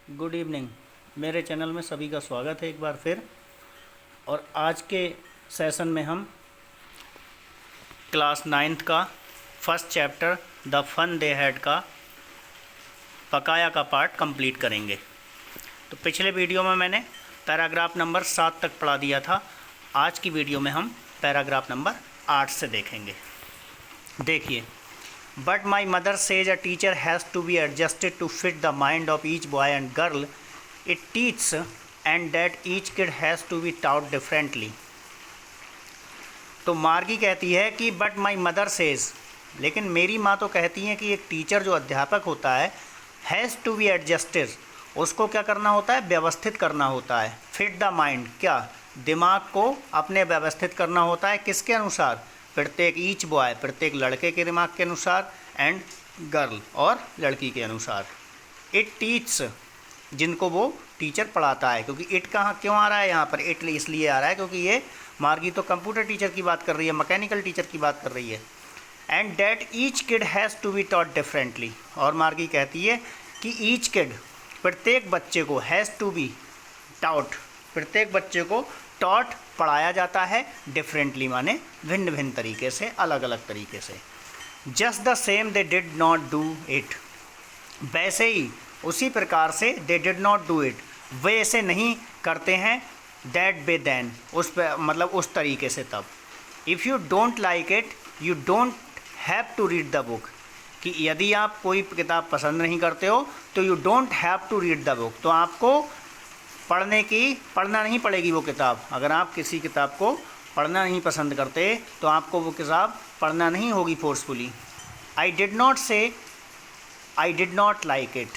Good evening. मेरे channel में सभी का स्वागत है एक बार फिर। और आज के सेशन में हम क्लास 9th का first chapter the fun they had का पकाया का पार्ट कंप्लीट करेंगे। तो पिछले वीडियो में मैंने पैराग्राफ नंबर 7 तक पढ़ा दिया था। आज की वीडियो में हम पैराग्राफ नंबर 8 से देखेंगे। देखिए, But my mother says a teacher has to be adjusted to fit the mind of each boy and girl it teaches, and that each kid has to be taught differently. तो मार्गी कहती है कि but my mother says, लेकिन मेरी माँ तो कहती है कि एक टीचर जो अध्यापक होता है हैज़ टू बी एडजस्टेड, उसको क्या करना होता है? व्यवस्थित करना होता है। फिट द माइंड, क्या दिमाग को अपने व्यवस्थित करना होता है। किसके अनुसार? प्रत्येक ईच बॉय, प्रत्येक लड़के के दिमाग के अनुसार, एंड गर्ल, और लड़की के अनुसार। इट टीच, जिनको वो टीचर पढ़ाता है। क्योंकि इट कहाँ क्यों आ रहा है यहाँ पर? इट इसलिए आ रहा है क्योंकि ये मार्गी तो कंप्यूटर टीचर की बात कर रही है, मैकेनिकल टीचर की बात कर रही है। And that each kid has to be taught differently, और मार्गी कहती है कि ईच किड, प्रत्येक बच्चे को, हैज़ टू बी टॉट, प्रत्येक बच्चे को टॉट, पढ़ाया जाता है, डिफरेंटली माने भिन्न भिन्न तरीके से, अलग अलग तरीके से। Just the same they did not do it, वैसे ही, उसी प्रकार से, they did not do it, वे ऐसे नहीं करते हैं, दैट वे देन, उस पर मतलब उस तरीके से तब। If you don't like it you don't have to read the book, कि यदि आप कोई किताब पसंद नहीं करते हो तो you don't have to read the book, तो आपको पढ़ना नहीं पड़ेगी वो किताब। अगर आप किसी किताब को पढ़ना नहीं पसंद करते तो आपको वो किताब पढ़ना नहीं होगी फोर्सफुली। आई डिड नॉट से I did not like it,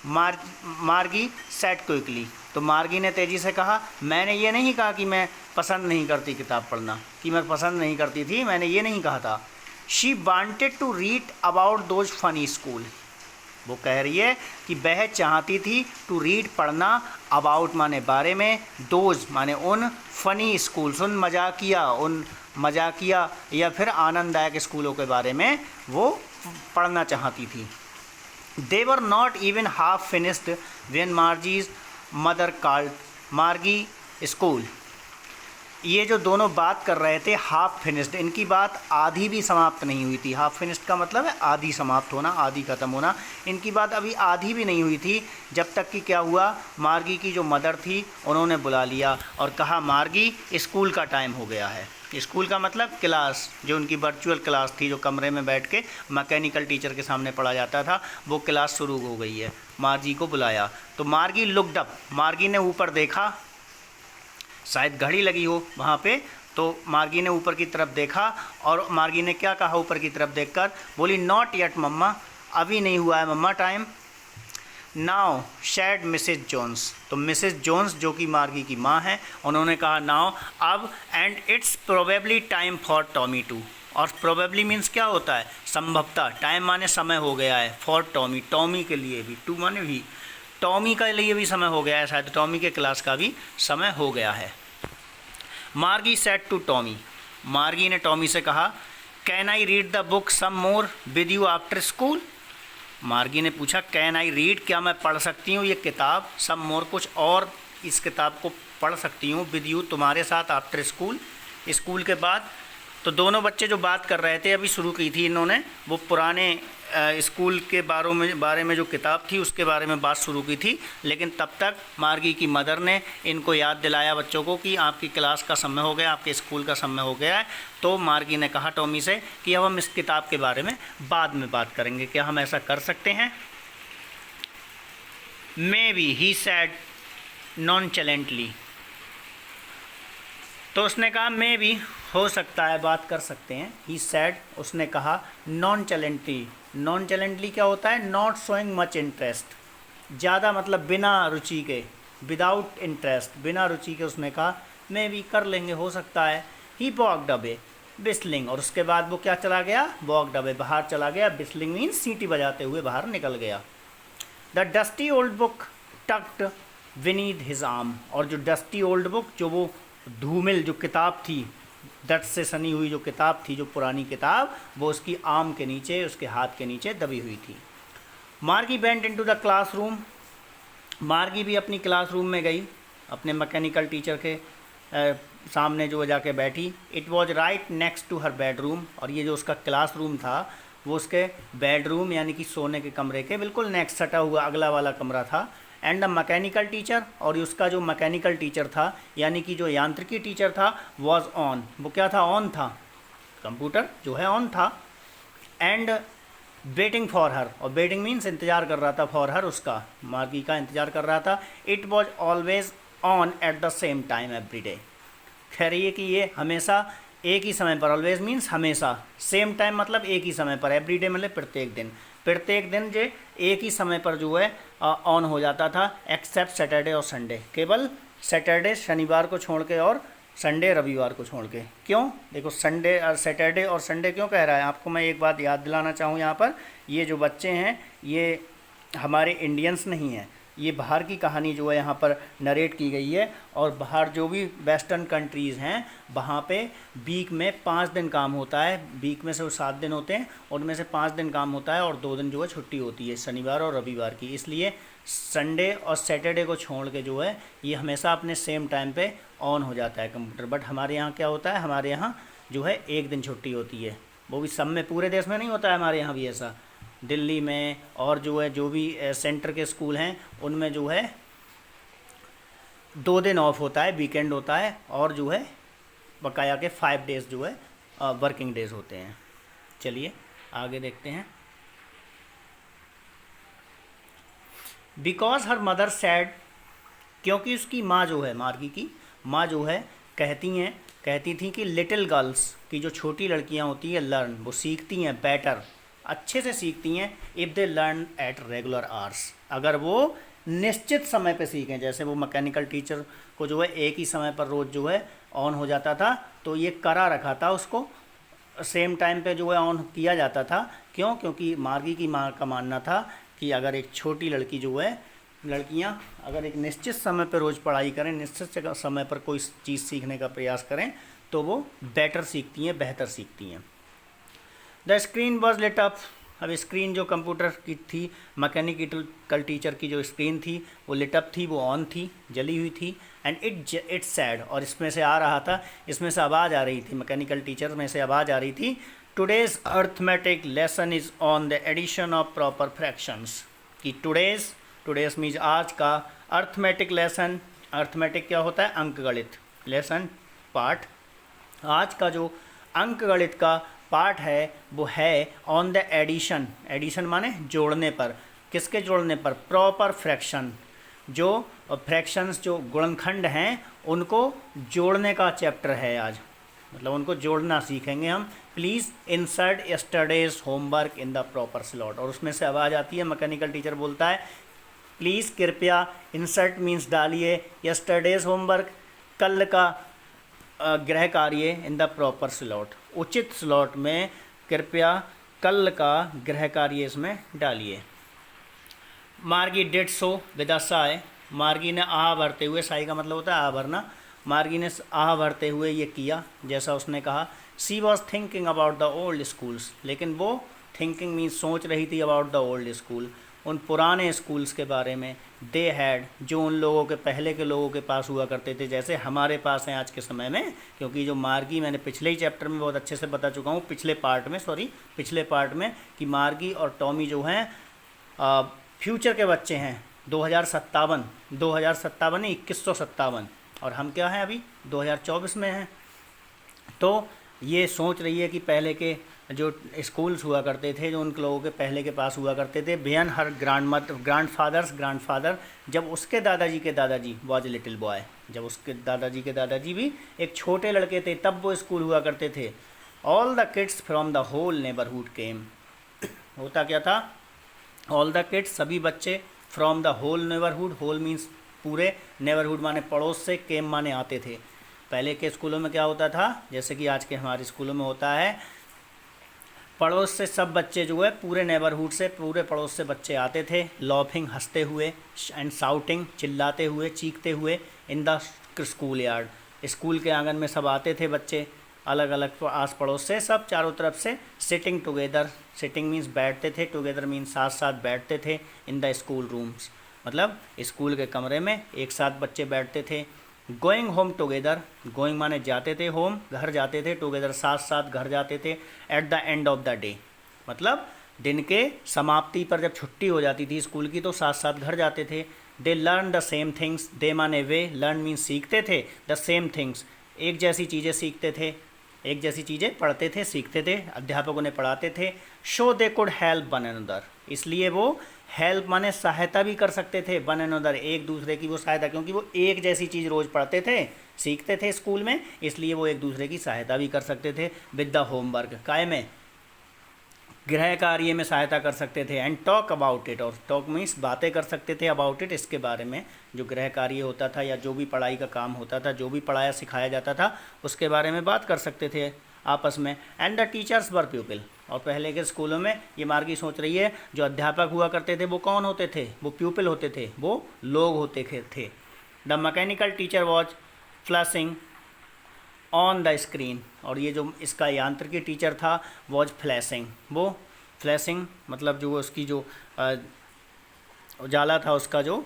मार्गी सेड क्विकली, तो मार्गी ने तेज़ी से कहा, मैंने ये नहीं कहा कि मैं पसंद नहीं करती किताब पढ़ना, कि मैं पसंद नहीं करती थी, मैंने ये नहीं कहा था। She wanted to read about those funny school, वो कह रही है कि वह चाहती थी टू रीड, पढ़ना, अबाउट माने बारे में, दोज माने उन, फ़नी स्कूल्स उन मजाकिया या फिर आनंददायक स्कूलों के बारे में वो पढ़ना चाहती थी। They were not even half finished when Margie's mother called Margie school, ये जो दोनों बात कर रहे थे हाफ फिनिश्ड, इनकी बात आधी भी समाप्त नहीं हुई थी। हाफ फिनिश्ड का मतलब है आधी समाप्त होना, आधी ख़त्म होना। इनकी बात अभी आधी भी नहीं हुई थी जब तक कि क्या हुआ, मार्गी की जो मदर थी उन्होंने बुला लिया और कहा, मार्गी स्कूल का टाइम हो गया है। स्कूल का मतलब क्लास, जो उनकी वर्चुअल क्लास थी, जो कमरे में बैठ के मैकेनिकल टीचर के सामने पढ़ा जाता था, वो क्लास शुरू हो गई है। मार्गी को बुलाया तो मार्गी लुक्ड अप, मार्गी ने ऊपर देखा, शायद घड़ी लगी हो वहाँ पे, तो मार्गी ने ऊपर की तरफ देखा और मार्गी ने क्या कहा ऊपर की तरफ देखकर? बोली, नॉट येट मम्मा, अभी नहीं हुआ है मम्मा time. Now said Mrs Jones, तो मिसेज जोन्स जो कि मार्गी की माँ हैं, उन्होंने कहा नाउ, अब, and it's probably time for Tommy to, और प्रोबेबली मीन्स क्या होता है? संभवतः, टाइम माने समय हो गया है, फॉर टॉमी, टॉमी के लिए भी, टू माने भी, टॉमी के लिए भी समय हो गया है, शायद टॉमी के क्लास का भी समय हो गया है। मार्गी सेड टू टॉमी, मार्गी ने टॉमी से कहा, can I read the book some more with you after school, Margie ने पूछा, कैन आई रीड, क्या मैं पढ़ सकती हूँ ये किताब, सम मोर, कुछ और इस किताब को पढ़ सकती हूँ, विद यू, तुम्हारे साथ, आफ्टर स्कूल, स्कूल के बाद। तो दोनों बच्चे जो बात कर रहे थे, अभी शुरू की थी इन्होंने, वो पुराने स्कूल के बारे में जो किताब थी उसके बारे में बात शुरू की थी, लेकिन तब तक मार्गी की मदर ने इनको याद दिलाया बच्चों को कि आपकी क्लास का समय हो गया, आपके स्कूल का समय हो गया है। तो मार्गी ने कहा टॉमी से कि अब हम इस किताब के बारे में बाद में बात करेंगे, क्या हम ऐसा कर सकते हैं? मे बी, ही सैड नॉनचलेंटली, तो उसने कहा मे बी, हो सकता है, बात कर सकते हैं। ही सैड, उसने कहा, नॉनचलेंटली, नॉनचलेंटली क्या होता है? नॉट शोइंग मच इंटरेस्ट, ज़्यादा मतलब बिना रुचि के, विदाउट इंटरेस्ट, बिना रुचि के उसने कहा मे बी, कर लेंगे, हो सकता है। ही वॉकड अवे बिस्लिंग, और उसके बाद वो क्या चला गया? वॉकड अवे, बाहर चला गया। बिस्लिंग मीन्स सीटी बजाते हुए बाहर निकल गया। The dusty old book tucked beneath his arm, और जो डस्टी ओल्ड बुक, जो वो धूमिल जो किताब थी, दट से सनी हुई जो किताब थी, जो पुरानी किताब, वो उसकी आर्म के नीचे, उसके हाथ के नीचे दबी हुई थी। मार्गी वेंट इनटू द क्लासरूम, मार्गी भी अपनी क्लासरूम में गई, अपने मैकेनिकल टीचर के सामने जो जाके बैठी। It was right next to her bedroom, और ये जो उसका क्लासरूम था वो उसके बेडरूम यानी कि सोने के कमरे के बिल्कुल नेक्स्ट सटा हुआ अगला वाला कमरा था। एंड द मैकेनिकल टीचर, और उसका जो मैकेनिकल टीचर था यानी कि जो यांत्रिकी टीचर था, वॉज ऑन, वो क्या था, ऑन था, कंप्यूटर जो है ऑन था। एंड वेटिंग फॉर हर, और वेटिंग मीन्स इंतज़ार कर रहा था, फॉर हर उसका, मार्गी का इंतज़ार कर रहा था। It was always on at the same time every day. कह रही है कि ये हमेशा एक ही समय पर, ऑलवेज मीन्स हमेशा, सेम टाइम मतलब एक ही समय पर, एवरी डे मतलब प्रत्येक दिन जो एक ही समय पर जो है ऑन हो जाता था, एक्सेप्ट सैटरडे और संडे, केवल सैटरडे शनिवार को छोड़ के और संडे रविवार को छोड़ के। क्यों, देखो संडे सैटरडे और संडे क्यों कह रहा है, आपको मैं एक बात याद दिलाना चाहूँ यहाँ पर, ये जो बच्चे हैं ये हमारे इंडियंस नहीं हैं, ये बाहर की कहानी जो है यहाँ पर नरेट की गई है। और बाहर जो भी वेस्टर्न कंट्रीज़ हैं वहाँ पे वीक में 5 दिन काम होता है, वीक में से वो 7 दिन होते हैं, उनमें से 5 दिन काम होता है और 2 दिन जो है छुट्टी होती है, शनिवार और रविवार की। इसलिए संडे और सैटरडे को छोड़ के जो है ये हमेशा अपने सेम टाइम पे ऑन हो जाता है कंप्यूटर। बट हमारे यहाँ क्या होता है, हमारे यहाँ जो है एक दिन छुट्टी होती है, वो भी सब में, पूरे देश में नहीं होता है, हमारे यहाँ भी ऐसा, दिल्ली में और जो है जो भी सेंटर के स्कूल हैं उनमें जो है 2 दिन ऑफ होता है, वीकेंड होता है, और जो है बकाया के 5 डेज़ जो है वर्किंग डेज़ होते हैं। चलिए आगे देखते हैं। बिकॉज हर मदर सैड, क्योंकि उसकी माँ जो है, मार्गी की माँ जो है कहती थी कि लिटिल गर्ल्स की जो छोटी लड़कियाँ होती हैं लर्न, वो सीखती हैं बेटर, अच्छे से सीखती हैं, if they learn at regular hours, अगर वो निश्चित समय पे सीखें। जैसे वो मैकेनिकल टीचर को जो है एक ही समय पर रोज़ जो है ऑन हो जाता था, तो ये करा रखा था, उसको सेम टाइम पे जो है ऑन किया जाता था। क्यों, क्योंकि मार्गी की माँ का मानना था कि अगर एक छोटी लड़की जो है, लड़कियाँ अगर एक निश्चित समय पर रोज़ पढ़ाई करें, निश्चित समय पर कोई चीज़ सीखने का प्रयास करें, तो वो बेटर सीखती हैं, बेहतर सीखती हैं। The screen was lit up, अब स्क्रीन जो कंप्यूटर की थी, मैकेनिकल टीचर की जो स्क्रीन थी वो लिट अप थी, वो ऑन थी, जली हुई थी। एंड इट सैड, और इसमें से आ रहा था, इसमें से आवाज़ आ रही थी, मैकेनिकल टीचर में से आवाज़ आ रही थी, today's arithmetic lesson is on the addition of proper fractions, कि टुडेज़ मीन्स आज का, अर्थमेटिक लेसन, अर्थमेटिक क्या होता है, अंकगणित, लेसन पाठ, आज का जो अंकगणित का पार्ट है वो है ऑन द एडिशन, एडिशन माने जोड़ने पर, किसके जोड़ने पर, प्रॉपर फ्रैक्शन, जो फ्रैक्शंस जो गुणनखंड हैं उनको जोड़ने का चैप्टर है आज, मतलब उनको जोड़ना सीखेंगे हम। Please insert yesterday's homework in the proper slot, और उसमें से आवाज़ आती है, मैकेनिकल टीचर बोलता है प्लीज़ कृपया, इंसर्ट मीन्स डालिए, यस्टरडेज होमवर्क, कल का गृह कार्य, इन द प्रॉपर स्लॉट, उचित स्लॉट में कृपया कल का गृह कार्य इसमें डालिए। मार्गी did so with a Sai, मार्गी ने आह भरते हुए, साई का मतलब होता है आह भरना, मार्गी ने आह भरते हुए ये किया जैसा उसने कहा। She was thinking about the old schools, लेकिन वो थिंकिंग मीन्स सोच रही थी अबाउट द ओल्ड स्कूल, उन पुराने स्कूल्स के बारे में। दे हैड, जो उन लोगों के पहले के लोगों के पास हुआ करते थे, जैसे हमारे पास हैं आज के समय में। क्योंकि जो मार्गी, मैंने पिछले ही चैप्टर में बहुत अच्छे से बता चुका हूँ, पिछले पार्ट में कि मार्गी और टॉमी जो हैं फ्यूचर के बच्चे हैं, 2057 नहीं 2157, और हम क्या हैं अभी 2024 में हैं। तो ये सोच रही है कि पहले के जो स्कूल्स हुआ करते थे, जो उन लोगों के पहले के पास हुआ करते थे, बियन हर ग्रैंडफादर, जब उसके दादाजी के दादाजी वॉज लिटिल बॉय, जब उसके दादाजी के दादाजी भी एक छोटे लड़के थे तब वो स्कूल हुआ करते थे। All the kids from the whole neighbourhood came, होता क्या था, ऑल द किड्स, सभी बच्चे, from the whole neighbourhood, whole means पूरे, नेबरहुड माने पड़ोस से, केम माने आते थे। पहले के स्कूलों में क्या होता था, जैसे कि आज के हमारे स्कूलों में होता है, पड़ोस से सब बच्चे जो है, पूरे नेबरहुड से, पूरे पड़ोस से बच्चे आते थे, लॉफिंग, हंसते हुए, एंड साउटिंग, चिल्लाते हुए, चीखते हुए, in the school yard, school के आंगन में सब आते थे बच्चे, अलग अलग आस पड़ोस से, सब चारों तरफ से। सिटिंग टुगेदर, सिटिंग मीन्स बैठते थे, टुगेदर मीन्स साथ साथ बैठते थे, इन द स्कूल रूम्स, मतलब स्कूल के कमरे में एक साथ बच्चे बैठते थे। गोइंग होम टुगेदर, गोइंग माने जाते थे, होम घर जाते थे, टुगेदर साथ साथ घर जाते थे। At the end of the day, मतलब दिन के समाप्ति पर जब छुट्टी हो जाती थी स्कूल की तो साथ साथ घर जाते थे। They learn the same things, they माने वे, लर्न मीन सीखते थे, द सेम थिंग्स एक जैसी चीज़ें सीखते थे, एक जैसी चीज़ें पढ़ते थे, सीखते थे, अध्यापक उन्हें पढ़ाते थे। Show they could help one another, इसलिए वो हेल्प माने सहायता भी कर सकते थे, वन अनदर एक दूसरे की वो सहायता, क्योंकि वो एक जैसी चीज़ रोज़ पढ़ते थे, सीखते थे स्कूल में, इसलिए वो एक दूसरे की सहायता भी कर सकते थे। विद द होमवर्क, काय में गृह कार्य में सहायता कर सकते थे। एंड टॉक अबाउट इट, और टॉक मीन्स बातें कर सकते थे, अबाउट इट इसके बारे में, जो गृह कार्य होता था या जो भी पढ़ाई का काम होता था, जो भी पढ़ाया सिखाया जाता था उसके बारे में बात कर सकते थे आपस में। एंड द टीचर्स वर प्यूपिल, और पहले के स्कूलों में ये मार्गी सोच रही है जो अध्यापक हुआ करते थे वो कौन होते थे, वो प्यूपिल होते थे, वो लोग होते थे। The mechanical teacher was flashing on the screen, और ये जो इसका यांत्रिकी टीचर था वॉज फ्लैशिंग, वो फ्लैशिंग मतलब जो उसकी जो उजाला था उसका जो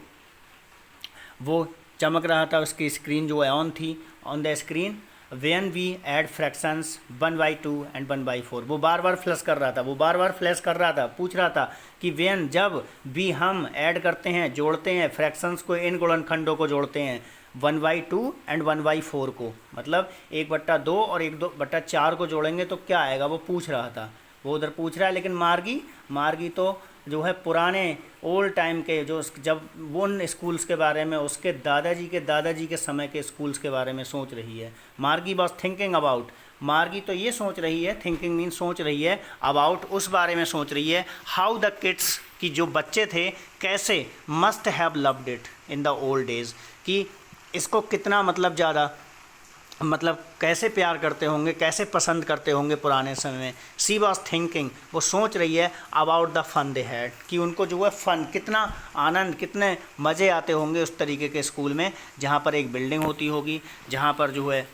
वो चमक रहा था, उसकी स्क्रीन जो है ऑन थी, on the screen. When we add fractions 1/2 and 1/4, वो बार बार फ्लैश कर रहा था, वो बार बार फ्लैश कर रहा था, पूछ रहा था कि व्हेन जब भी हम ऐड करते हैं, जोड़ते हैं फ्रैक्शंस को, इन गुणनखंडों को जोड़ते हैं 1/2 एंड 1/4 को, मतलब 1/2 और 1/4 को जोड़ेंगे तो क्या आएगा, वो पूछ रहा था, वो उधर पूछ रहा है। लेकिन मार्गी तो जो है पुराने ओल्ड टाइम के जो जब वो उन स्कूल्स के बारे में उसके दादाजी के समय के स्कूल्स के बारे में सोच रही है। मार्गी वॉज थिंकिंग अबाउट, मार्गी तो ये सोच रही है, थिंकिंग मीन सोच रही है, अबाउट उस बारे में सोच रही है, हाउ द किड्स की जो बच्चे थे कैसे, must have loved it in the old days, कि इसको कितना मतलब ज़्यादा मतलब कैसे प्यार करते होंगे, कैसे पसंद करते होंगे पुराने समय में। सी वॉज थिंकिंग, वो सोच रही है about the fun they had, कि उनको जो है फ़न, कितना आनंद, कितने मज़े आते होंगे उस तरीके के स्कूल में जहाँ पर एक बिल्डिंग होती होगी, जहाँ पर जो है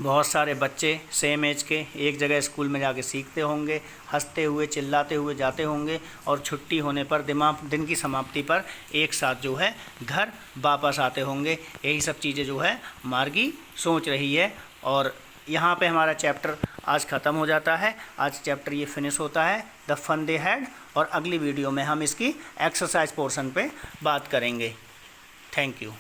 बहुत सारे बच्चे सेम एज के एक जगह स्कूल में जाके सीखते होंगे, हंसते हुए चिल्लाते हुए जाते होंगे, और छुट्टी होने पर दिन की समाप्ति पर एक साथ जो है घर वापस आते होंगे। यही सब चीज़ें जो है मार्गी सोच रही है। और यहाँ पे हमारा चैप्टर आज ख़त्म हो जाता है, आज चैप्टर ये फिनिश होता है, द फन दे हैड, और अगली वीडियो में हम इसकी एक्सरसाइज पोर्शन पे बात करेंगे। Thank you.